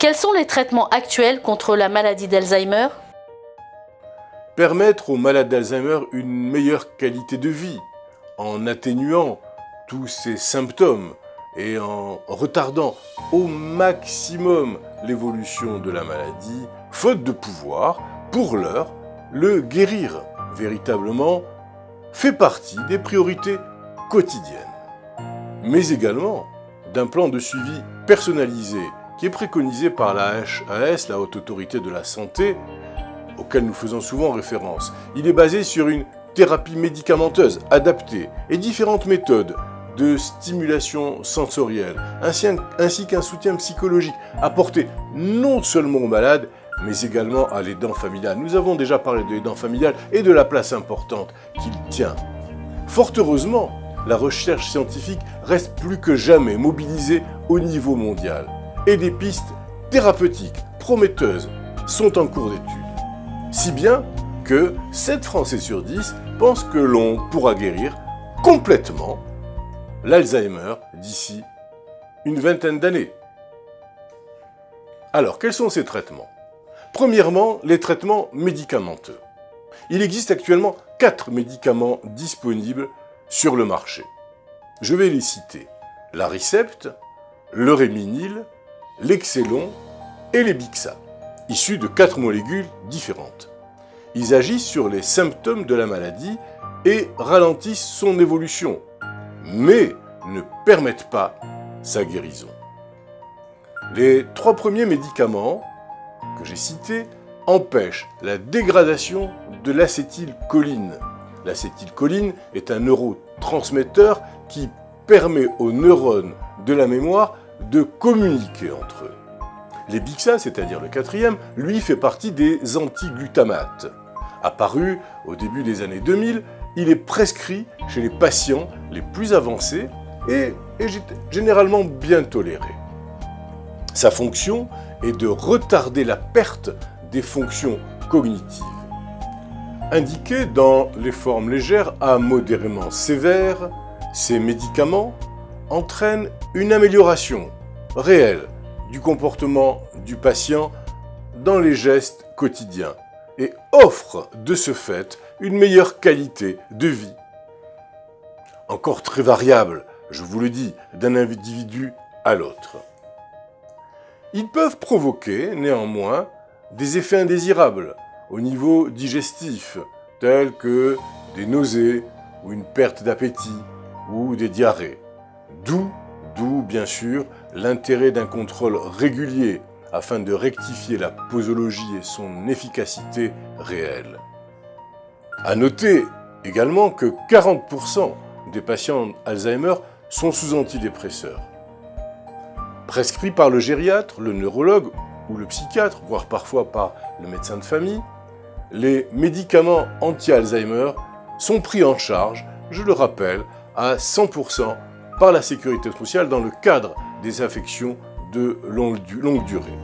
Quels sont les traitements actuels contre la maladie d'Alzheimer? Permettre aux malades d'Alzheimer une meilleure qualité de vie en atténuant tous ces symptômes et en retardant au maximum l'évolution de la maladie, faute de pouvoir, pour l'heure, le guérir véritablement fait partie des priorités quotidiennes. Mais également d'un plan de suivi personnalisé qui est préconisé par la HAS, la Haute Autorité de la Santé, auquel nous faisons souvent référence. Il est basé sur une thérapie médicamenteuse adaptée et différentes méthodes de stimulation sensorielle, ainsi qu'un soutien psychologique apporté non seulement aux malades, mais également à l'aidant familial. Nous avons déjà parlé de l'aidant familial et de la place importante qu'il tient. Fort heureusement, la recherche scientifique reste plus que jamais mobilisée au niveau mondial et des pistes thérapeutiques prometteuses sont en cours d'étude. Si bien que 7 Français sur 10 pensent que l'on pourra guérir complètement l'Alzheimer d'ici une vingtaine d'années. Alors, quels sont ces traitements? Premièrement, les traitements médicamenteux. Il existe actuellement 4 médicaments disponibles sur le marché. Je vais les citer. L'Aricept, le Réminil, l'Excellon et les Bixa, issus de 4 molécules différentes. Ils agissent sur les symptômes de la maladie et ralentissent son évolution, mais ne permettent pas sa guérison. Les 3 premiers médicaments que j'ai cités empêchent la dégradation de l'acétylcholine. L'acétylcholine est un neurotransmetteur qui permet aux neurones de la mémoire de communiquer entre eux. Les Bixa, c'est-à-dire le 4e, lui fait partie des antiglutamates. Apparu au début des années 2000, il est prescrit chez les patients les plus avancés et est généralement bien toléré. Sa fonction est de retarder la perte des fonctions cognitives. Indiqués dans les formes légères à modérément sévères, ces médicaments entraînent une amélioration réelle du comportement du patient dans les gestes quotidiens et offrent de ce fait une meilleure qualité de vie. Encore très variable, je vous le dis, d'un individu à l'autre. Ils peuvent provoquer, néanmoins, des effets indésirables au niveau digestif, tels que des nausées ou une perte d'appétit ou des diarrhées. D'où, bien sûr, l'intérêt d'un contrôle régulier afin de rectifier la posologie et son efficacité réelle. À noter également que 40% des patients Alzheimer sont sous antidépresseurs. Prescrits par le gériatre, le neurologue ou le psychiatre, voire parfois par le médecin de famille, les médicaments anti-Alzheimer sont pris en charge, je le rappelle, à 100% par la sécurité sociale dans le cadre des affections de longue durée.